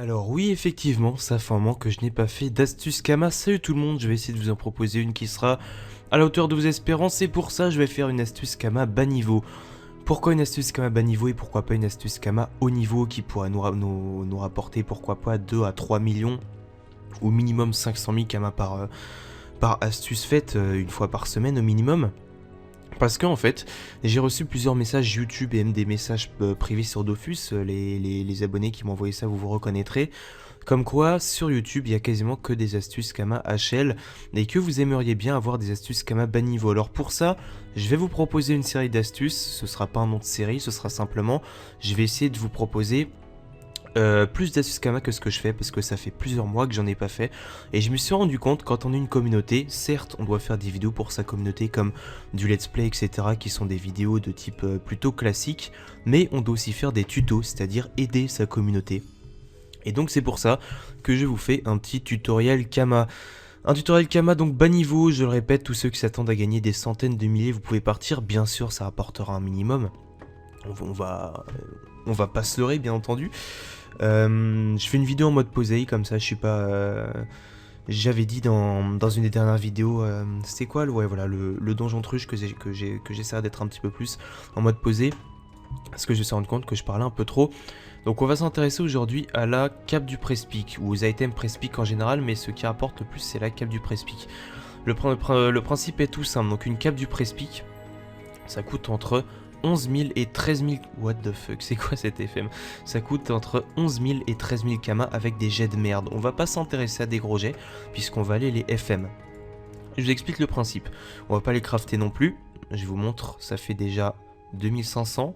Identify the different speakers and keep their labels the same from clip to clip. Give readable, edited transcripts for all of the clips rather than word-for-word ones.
Speaker 1: Alors oui, effectivement, ça fait un moment que je n'ai pas fait d'astuce Kama. Salut tout le monde, je vais essayer de vous en proposer une qui sera à la hauteur de vos espérances. Et pour ça, je vais faire une astuce Kama bas niveau. Pourquoi une astuce Kama bas niveau et pourquoi pas une astuce Kama haut niveau qui pourrait nous rapporter, pourquoi pas, 2 à 3 millions ou minimum 500 000 Kama par astuce faite une fois par semaine au minimum. Parce qu'en fait, j'ai reçu plusieurs messages YouTube et même des messages privés sur Dofus, les abonnés qui m'ont envoyé ça, vous reconnaîtrez, comme quoi sur YouTube il y a quasiment que des astuces Kama HL et que vous aimeriez bien avoir des astuces Kama bas niveau. Alors pour ça, je vais vous proposer une série d'astuces, ce sera pas un nom de série, ce sera simplement, je vais essayer de vous proposer plus d'astuces Kama que ce que je fais parce que ça fait plusieurs mois que j'en ai pas fait et je me suis rendu compte quand on est une communauté, certes on doit faire des vidéos pour sa communauté comme du let's play etc qui sont des vidéos de type plutôt classique, mais on doit aussi faire des tutos, c'est-à-dire aider sa communauté. Et donc c'est pour ça que je vous fais un petit tutoriel Kama. Un tutoriel Kama donc bas niveau, je le répète, tous ceux qui s'attendent à gagner des centaines de milliers, vous pouvez partir, bien sûr ça rapportera un minimum. On va pas se leurrer bien entendu. Je fais une vidéo en mode posé, comme ça je suis pas... J'avais dit dans une des dernières vidéos, c'était quoi ouais, voilà, le donjon truche que j'essaierai d'être un petit peu plus en mode posé. Parce que je me suis rendu compte que je parlais un peu trop. Donc on va s'intéresser aujourd'hui à la cape du press-pick, ou aux items press-pick en général, mais ce qui rapporte le plus c'est la cape du press-pick. Le principe est tout simple, donc une cape du press-pick, ça coûte entre 11 000 et 13 000... What the fuck, c'est quoi cet FM? Ça coûte entre 11 000 et 13 000 Kama avec des jets de merde. On va pas s'intéresser à des gros jets, puisqu'on va aller les FM. Je vous explique le principe. On va pas les crafter non plus. Je vous montre, ça fait déjà 2500,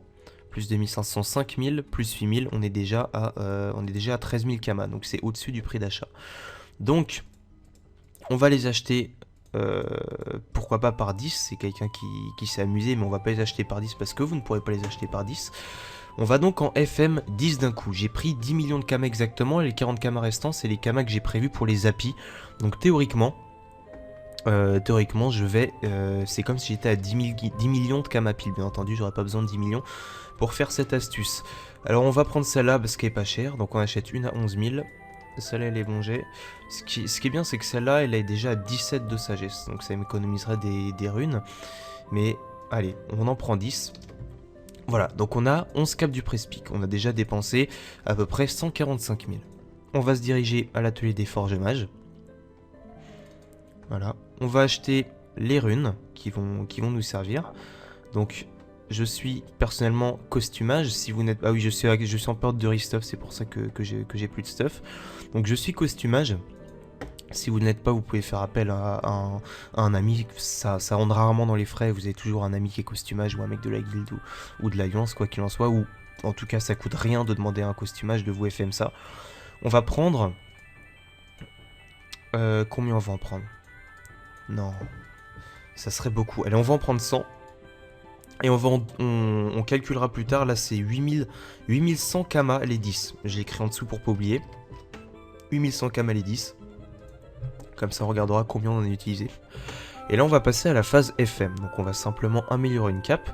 Speaker 1: plus 2500, 5000, plus 8000, on est déjà à 13 000 Kama, donc c'est au-dessus du prix d'achat. Donc, on va les acheter... pourquoi pas par 10, c'est quelqu'un qui s'est amusé, mais on va pas les acheter par 10 parce que vous ne pourrez pas les acheter par 10. On va donc en FM 10 d'un coup. J'ai pris 10 millions de Kama exactement, et les 40 Kama restants, c'est les Kama que j'ai prévus pour les Zappi. Donc théoriquement, je vais... c'est comme si j'étais à 10 millions de Kama pile, bien entendu, j'aurais pas besoin de 10 millions pour faire cette astuce. Alors on va prendre celle-là parce qu'elle est pas chère, donc on achète une à 11 000. Celle-là elle est bon jet. Ce qui est bien c'est que celle-là elle est déjà à 17 de sagesse, donc ça m'économiserait des runes. Mais allez, on en prend 10. Voilà, donc on a 11 capes du press-pick, on a déjà dépensé à peu près 145 000. On va se diriger à l'atelier des forges mages. Voilà, on va acheter les runes qui vont nous servir. Donc je suis personnellement costumage, si vous n'êtes... Ah oui, je suis en période de restuff, c'est pour ça que j'ai plus de stuff. Donc je suis costumage. Si vous ne l'êtes pas, vous pouvez faire appel à un ami, ça rentre rarement dans les frais, vous avez toujours un ami qui est costumage ou un mec de la guilde ou de l'alliance, quoi qu'il en soit, ou en tout cas ça coûte rien de demander un costumage, de vous FM ça. On va prendre... combien on va en prendre? Non, ça serait beaucoup. Allez, on va en prendre 100. Et on calculera plus tard, là c'est 8100 Kama les 10. Je l'ai écrit en dessous pour pas oublier. 8100 Kama les 10. Comme ça on regardera combien on en a utilisé. Et là on va passer à la phase FM. Donc on va simplement améliorer une cape.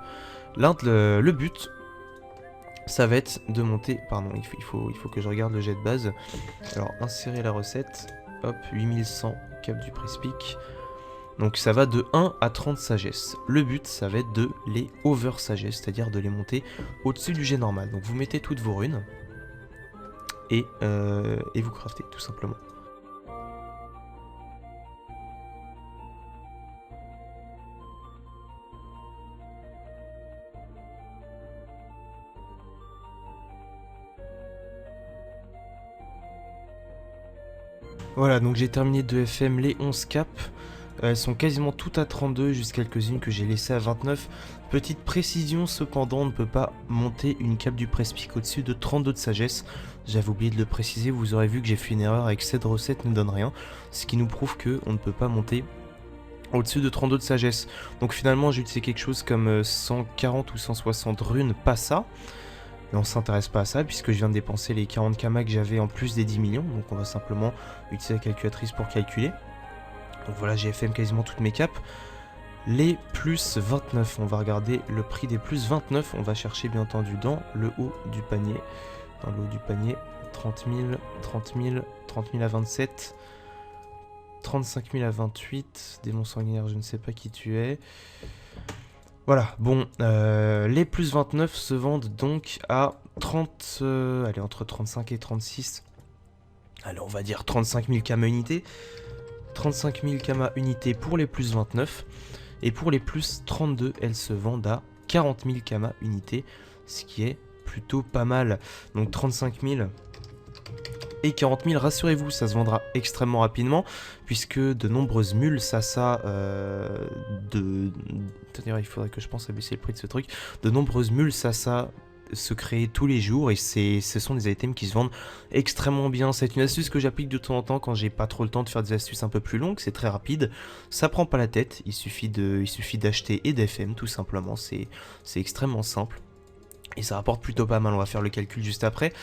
Speaker 1: Là le but, ça va être de monter... Pardon, il faut que je regarde le jet de base. Alors insérer la recette. Hop, 8100 cap du press-pick. Donc ça va de 1 à 30 sagesse. Le but, ça va être de les over sagesse, c'est-à-dire de les monter au-dessus du jet normal. Donc vous mettez toutes vos runes et vous craftez tout simplement. Voilà, donc j'ai terminé de FM les 11 caps. Elles sont quasiment toutes à 32, juste quelques-unes que j'ai laissées à 29. Petite précision cependant, on ne peut pas monter une cape du press-pick au-dessus de 32 de sagesse. J'avais oublié de le préciser, vous aurez vu que j'ai fait une erreur avec cette recette ne donne rien. Ce qui nous prouve qu'on ne peut pas monter au-dessus de 32 de sagesse. Donc finalement j'ai utilisé quelque chose comme 140 ou 160 runes, pas ça. Mais on s'intéresse pas à ça puisque je viens de dépenser les 40 Kama que j'avais en plus des 10 millions. Donc on va simplement utiliser la calculatrice pour calculer. Donc voilà, j'ai FM quasiment toutes mes capes. Les plus 29, on va regarder le prix des plus 29. On va chercher bien entendu dans le haut du panier. Dans le haut du panier, 30 000, 30 000, 30 000 à 27, 35 000 à 28, démon sanguinaire, je ne sais pas qui tu es. Voilà, bon, les plus 29 se vendent donc à 30, allez, entre 35 et 36. Allez, on va dire 35 000 kama unités. 35 000 kama unités pour les plus 29. Et pour les plus 32, elles se vendent à 40 000 kama unités, ce qui est plutôt pas mal. Donc 35 000 et 40 000, rassurez-vous, ça se vendra extrêmement rapidement, puisque de nombreuses mules Sasa D'ailleurs, il faudrait que je pense à baisser le prix de ce truc. De nombreuses mules Sasa se créent tous les jours, et ce sont des items qui se vendent extrêmement bien. C'est une astuce que j'applique de temps en temps quand j'ai pas trop le temps de faire des astuces un peu plus longues. C'est très rapide, ça prend pas la tête, il suffit d'acheter et d'FM tout simplement, c'est extrêmement simple. Et ça rapporte plutôt pas mal, on va faire le calcul juste après.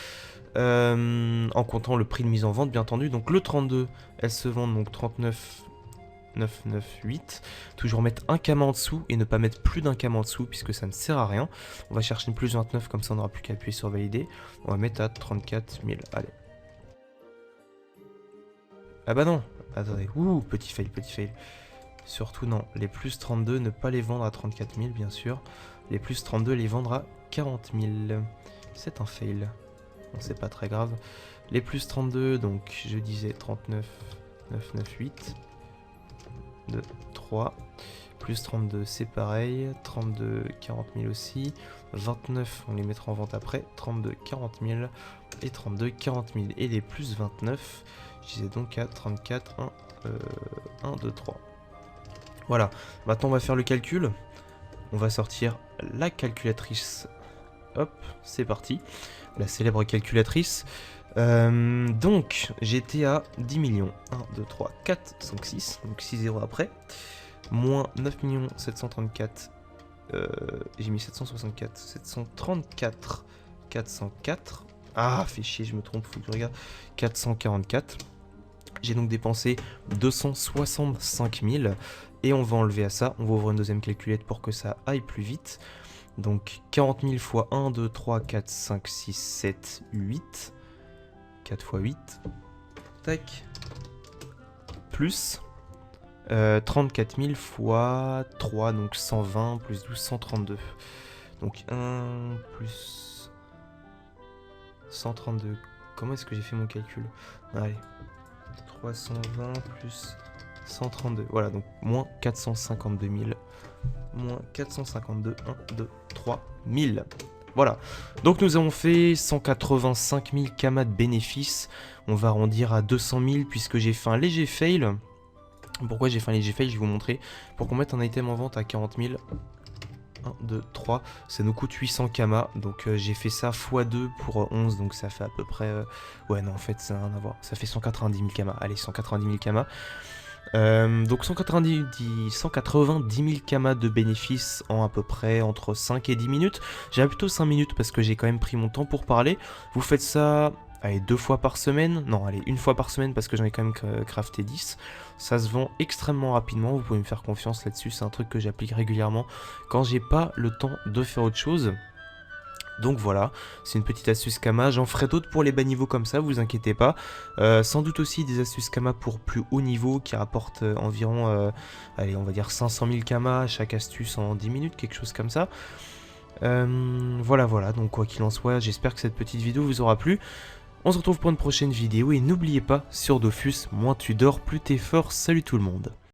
Speaker 1: En comptant le prix de mise en vente bien entendu. Donc le 32, elles se vendent donc 39 998. Toujours mettre un kama en dessous et ne pas mettre plus d'un kama en dessous puisque ça ne sert à rien. On va chercher une plus 29, comme ça on n'aura plus qu'à appuyer sur valider. On va mettre à 34 000, allez. Ah bah non, attendez, ouh, petit fail, petit fail. Surtout non, les plus 32, ne pas les vendre à 34 000 bien sûr. Les plus 32, les vendre à 40 000. C'est un fail. Bon, c'est pas très grave. Les plus 32, donc je disais 39 998. 2, 3. Plus 32, c'est pareil. 32, 40 000 aussi. 29, on les mettra en vente après. 32, 40 000. Et 32, 40 000. Et les plus 29, je disais donc à 34, 1, 2, 3. Voilà. Maintenant, on va faire le calcul. On va sortir la calculatrice. Hop, c'est parti. La célèbre calculatrice. Donc, j'étais à 10 millions. 1, 2, 3, 4, 5, 6. Donc 6 zéros après. Moins 9 734. J'ai mis 764. 734. 404. Ah, fait chier, je me trompe, faut que je regarde. 444. J'ai donc dépensé 265 000. Et on va enlever à ça. On va ouvrir une deuxième calculette pour que ça aille plus vite. Donc 40 000 fois 1, 2, 3, 4, 5, 6, 7, 8. 4 fois 8. Tac. Plus 34 000 fois 3, donc 120 plus 12, 132. Donc 1 plus 132. Comment est-ce que j'ai fait mon calcul? Allez. 320 plus 132. Voilà, donc moins 452 000. Moins 452, 1, 2, 3 000. Voilà, donc nous avons fait 185 000 kama de bénéfices. On va arrondir à 200 000 puisque j'ai fait un léger fail. Pourquoi j'ai fait un léger fail? Je vais vous montrer. Pour qu'on mette un item en vente à 40 000. 1, 2, 3. Ça nous coûte 800 kama. Donc j'ai fait ça x2 pour 11. Donc ça fait à peu près... Ouais, non, en fait, ça n'a rien à voir. Ça fait 190 000 kama. Allez, 190 000 kama. Donc 190 000 kama de bénéfices en à peu près entre 5 et 10 minutes. J'ai plutôt 5 minutes parce que j'ai quand même pris mon temps pour parler. Vous faites ça, allez, 2 fois par semaine. Non, allez, 1 fois par semaine parce que j'en ai quand même crafté 10. Ça se vend extrêmement rapidement, vous pouvez me faire confiance là-dessus. C'est un truc que j'applique régulièrement quand j'ai pas le temps de faire autre chose. Donc voilà, c'est une petite astuce Kama, j'en ferai d'autres pour les bas niveaux comme ça, vous inquiétez pas. Sans doute aussi des astuces Kama pour plus haut niveau qui rapportent environ, allez, on va dire 500 000 Kama, chaque astuce en 10 minutes, quelque chose comme ça. Voilà, donc quoi qu'il en soit, j'espère que cette petite vidéo vous aura plu. On se retrouve pour une prochaine vidéo et n'oubliez pas, sur Dofus, moins tu dors, plus t'es fort. Salut tout le monde.